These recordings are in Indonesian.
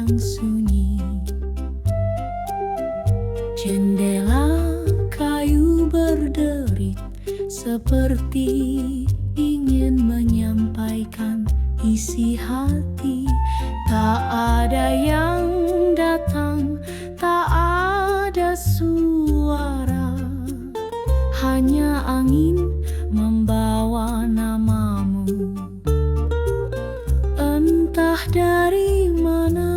yang sunyi. Jendela kayu berderit seperti ingin menyampaikan isi hati. Tak ada yang datang, tak ada suara, hanya angin membawa namamu. Entah dari mana,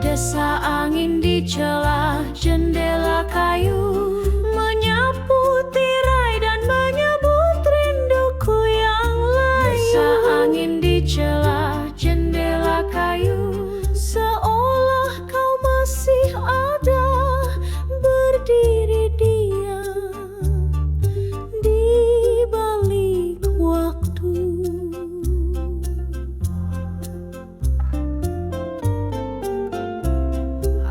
desa angin di celah jendela kayu, menyapu tirai dan menyebut rinduku yang layu. Desa angin di celah jendela kayu, seolah kau masih ada, berdiri diam di balik waktu.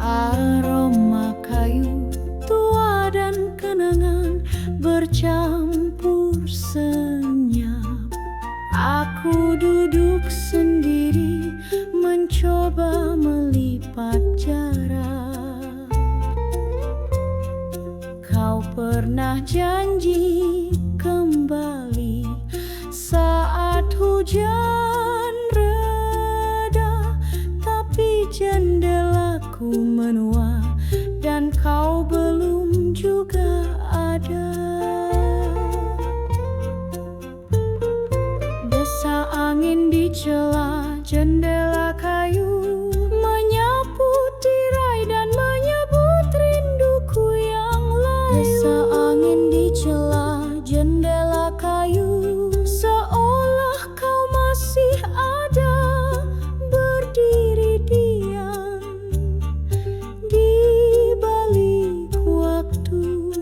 Aroma kayu tua dan kenangan bercampur senyap. Aku duduk sendiri mencoba melipat jarak. Kau pernah janji kembali saat hujan reda, tapi jendelaku menua dan kau belum juga ada. Desa angin di celah jendela kayu, menyapu tirai dan menyebut rinduku yang layu. Desa angin di celah jendela kayu, seolah kau masih ada, berdiri diam di balik waktu.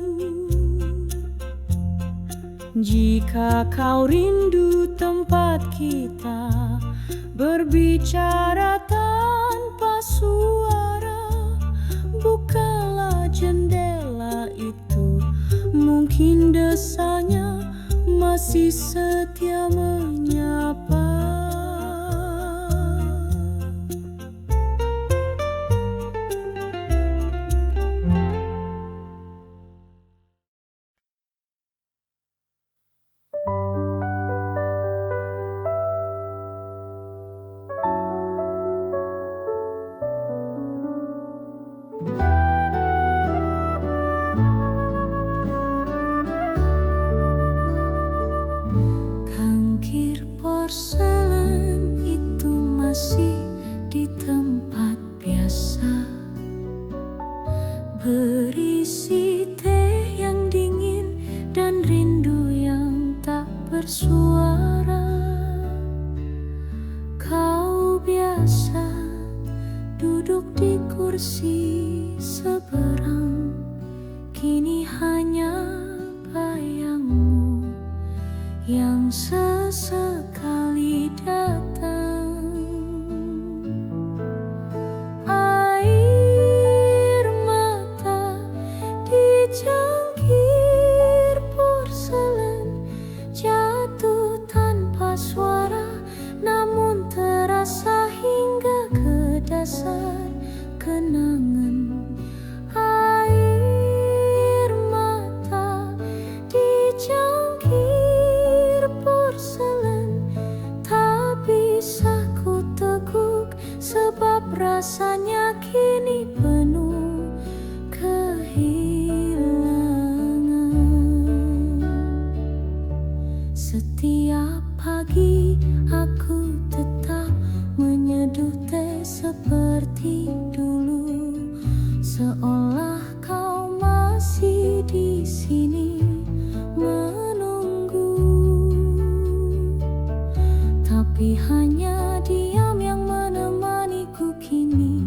Jika kau rindu tempat kita berbicara tanpa suara, bukalah jendela itu. Mungkin desanya masih setia menyapa. Cangkir porselen itu masih di tempat biasa, berisi teh yang dingin dan rindu yang tak bersuara. Kau biasa duduk di kursi seberang, kini hanya bayangmu yang sesekali datang. Air mata di cangkir porselen jatuh tanpa suara, namun terasa hingga ke dasar kenangan. Air mata di cangkir porselen tak bisa ku teguk, sebab rasanya kini penuh kehilangan. Setiap pagi aku tetap menyeduh teh seperti dulu, seolah kau masih di sini menunggu. Tapi hanya diam yang menemaniku kini,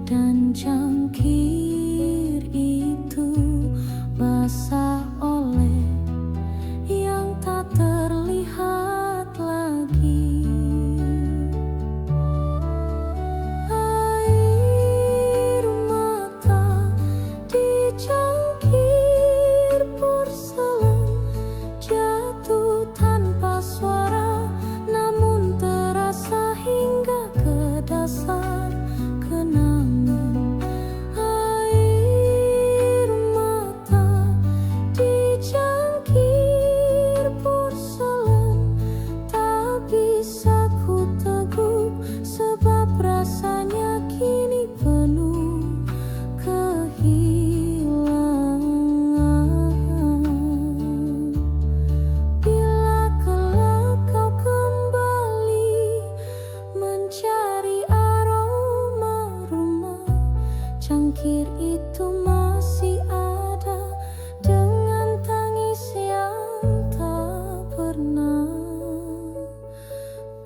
dan cangkir itu basah oleh yang tak terlihat lagi. Air mata di cangkir porselen jatuh tanpa suara, namun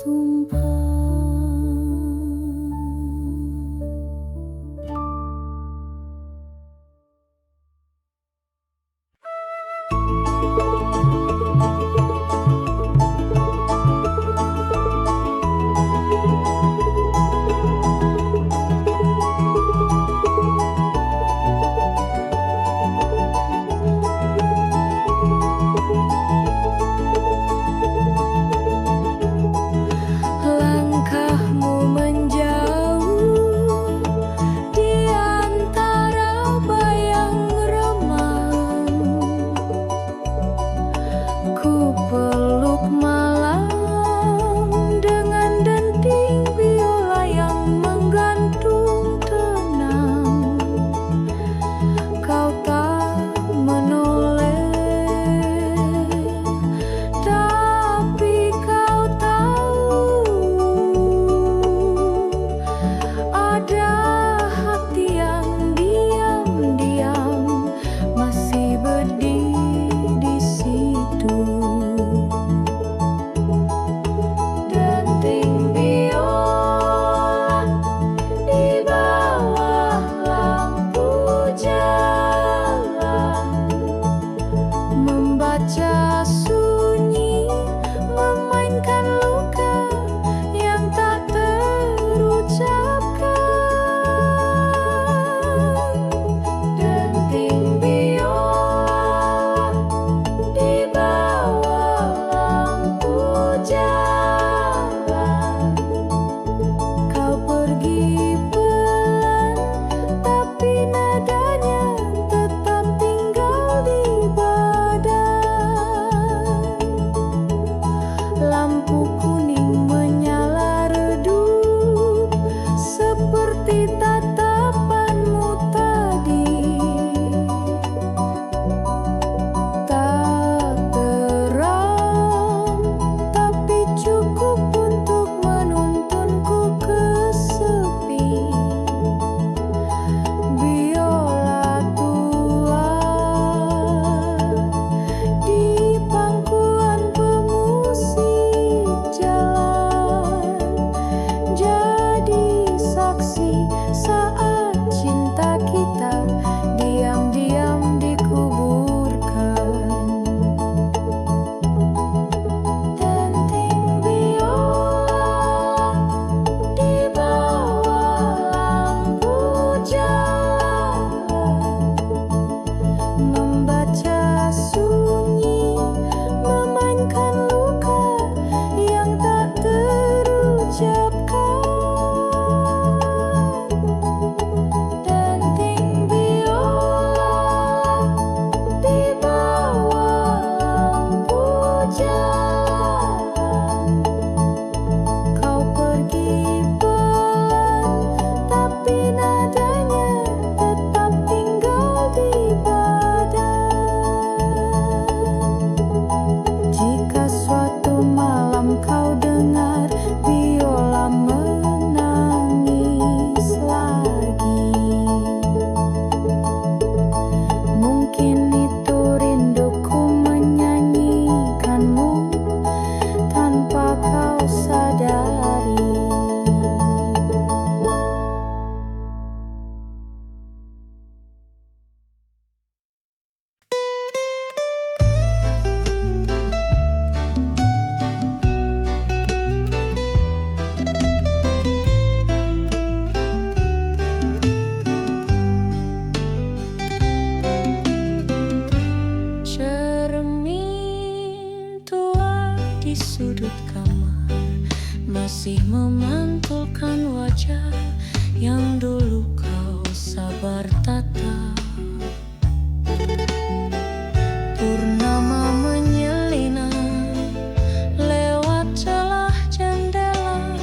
tumpah. Langkahmu menjauh di antara bayang remang. Ku peluk malam dengan denting biola yang menggantung tenang. Kau tak menoleh, tapi kau tahu ada hati yang diam-diam masih berdiri di situ. Denting biola di bawah lampu jalan, membaca sunyi, memainkan luka yang tak terucapkan. Denting biola di bawah lampu jalan, kau pergi pelan, tapi nadanya tetap tinggal di badan. Lampu kuning menyala redup seperti tatapanmu tadi. Tak terang, tapi cukup untuk menuntunku ke sepi. Biola tua di pangkuan pemusik jalan, jadi saksi saat cinta kita diam-diam dikuburkan. Denting biola di bawah lampu jalan, membaca sunyi, memainkan luka yang tak terucapkan. Denting biola di bawah lampu jalan, kau pergi pelan, tapi nadanya tetap tinggal di badan. Jika suatu malam kau dengar biola menangis lagi, mungkin itu rinduku menyanyikanmu tanpa kau sadari. Cermin tua di sudut kamar masih memantulkan wajah yang dulu kau sabar tatap. Purnama menyelinap lewat celah jendela,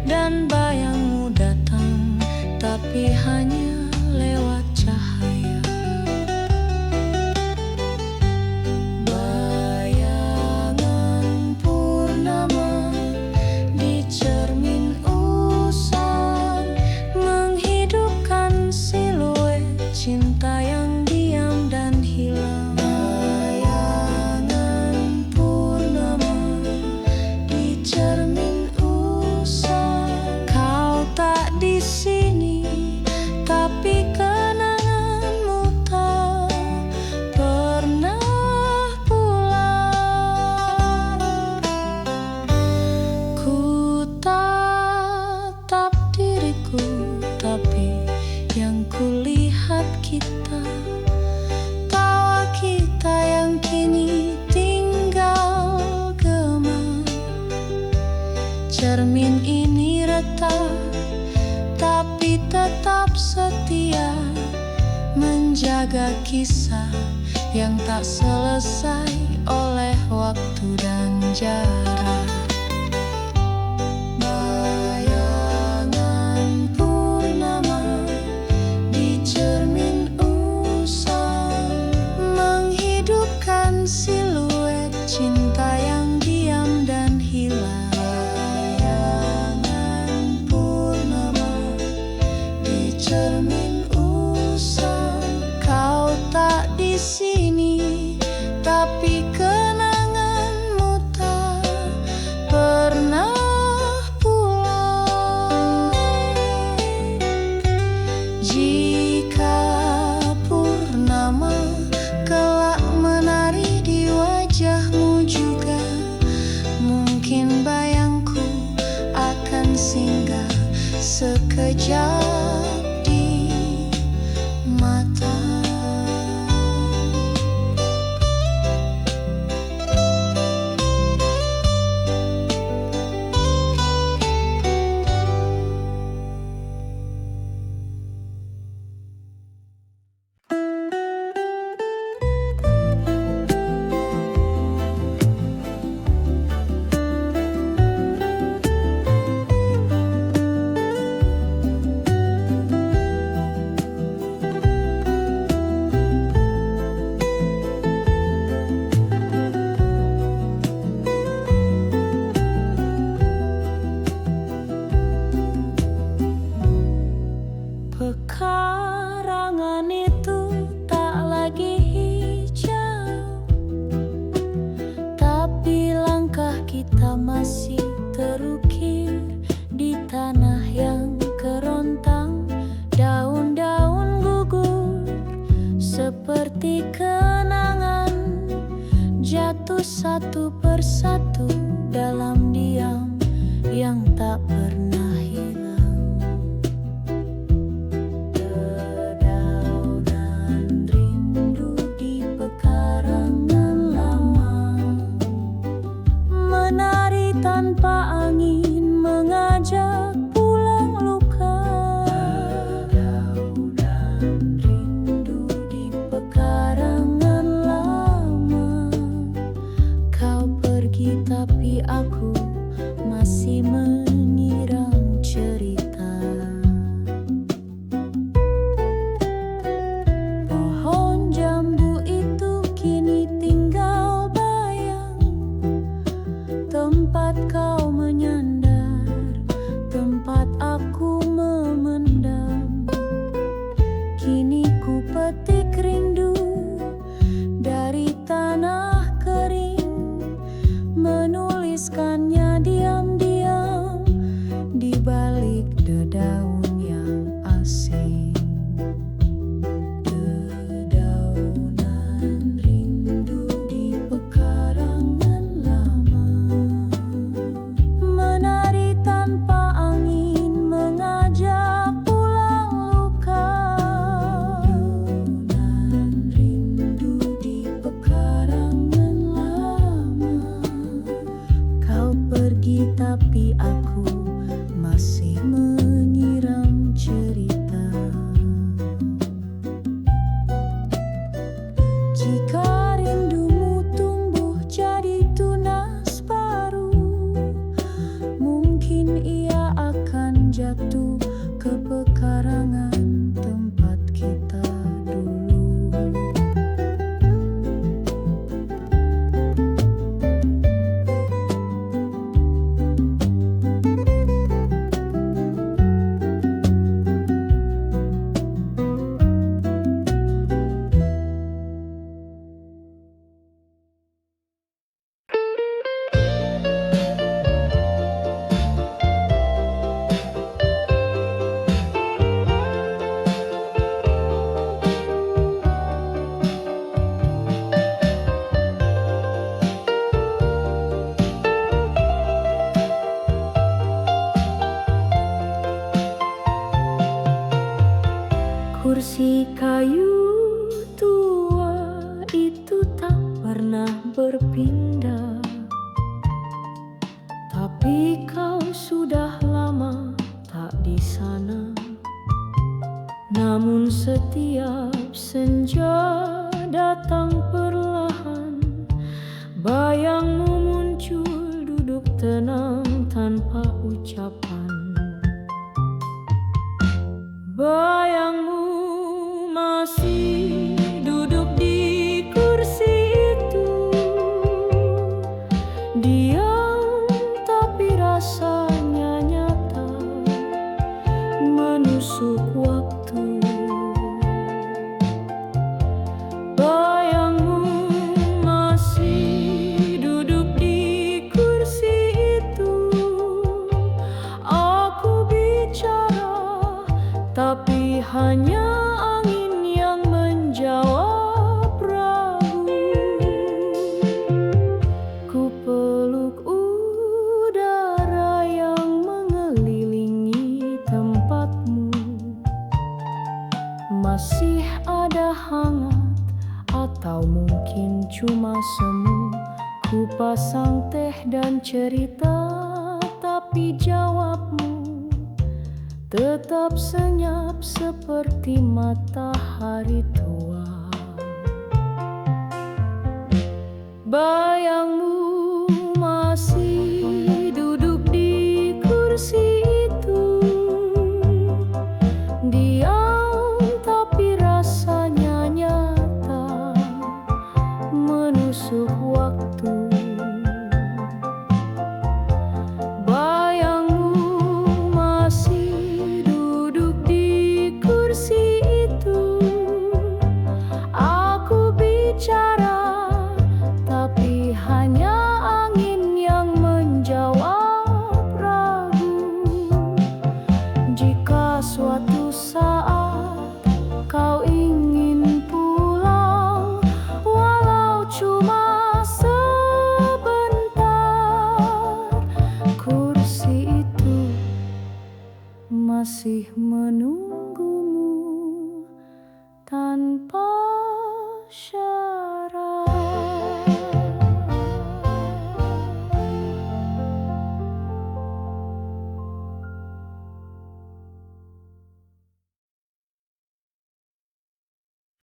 dan bayangmu datang, tapi hanya lewat cahaya. Bayangan purnama di cermin usang menghidupkan siluet Cermin ini retak, tapi tetap setia menjaga kisah yang tak selesai oleh waktu dan jarak. Bayangan purnama di cermin usang menghidupkan siluet cinta yang diam dan hilang. Bayangan purnama di cermin usang, kau tak di sini, tapi kenanganmu tak pernah pulang. Jika purnama kelak menari di wajahmu juga, mungkin bayangku akan singgah sekejap di mata. Pekarangan itu tak lagi hijau, tapi langkah kita masih terukir di tanah yang kerontang. Daun-daun gugur seperti kenangan, jatuh satu persatu dalam diam yang tak pernah hilang. Tanpa angin mengajak pulang luka. Dedaunan rindu di pekarangan lama. Kau pergi tapi aku masih menyiram cerita. Pohon jambu itu kini tinggal bayang, tempat kau menyandar, tempat aku memendam. Kini ku petik rindu dari tanah kering, menuliskannya diam-diam di balik dedaun yang asing. Dedaunan rindu di pekarangan lama, menari tanpa angin mengajak pulang luka. Dedaunan rindu di pekarangan lama. Kau pergi tapi aku masih menyiram cerita. Jika rindumu tumbuh jadi tunas baru, mungkin ia akan jatuh ke pekarangan tempat kita dulu. Kursi kayu tua itu tak pernah berpindah, tapi kau sudah lama tak di sana, namun setiap senja datang perlahan, bayangmu muncul duduk tenang tanpa ucapan. Bayangmu masih duduk di kursi itu, diam tapi rasanya nyata, menusuk waktu. Bayangmu masih duduk di kursi itu, aku bicara tapi hanya angin yang menjawab ragu. Ku peluk udara yang mengelilingi tempatmu. Masih ada hangat atau mungkin cuma semu. Ku pasang teh dan cerita, tapi jawabmu tetap senyap seperti matahari tua. Bayangmu masih duduk di kursi itu, diam tapi rasanya nyata, menusuk waktu. Hanya angin yang menjawab ragu. Jika suatu saat kau ingin pulang, walau cuma sebentar, kursi itu masih menunggu.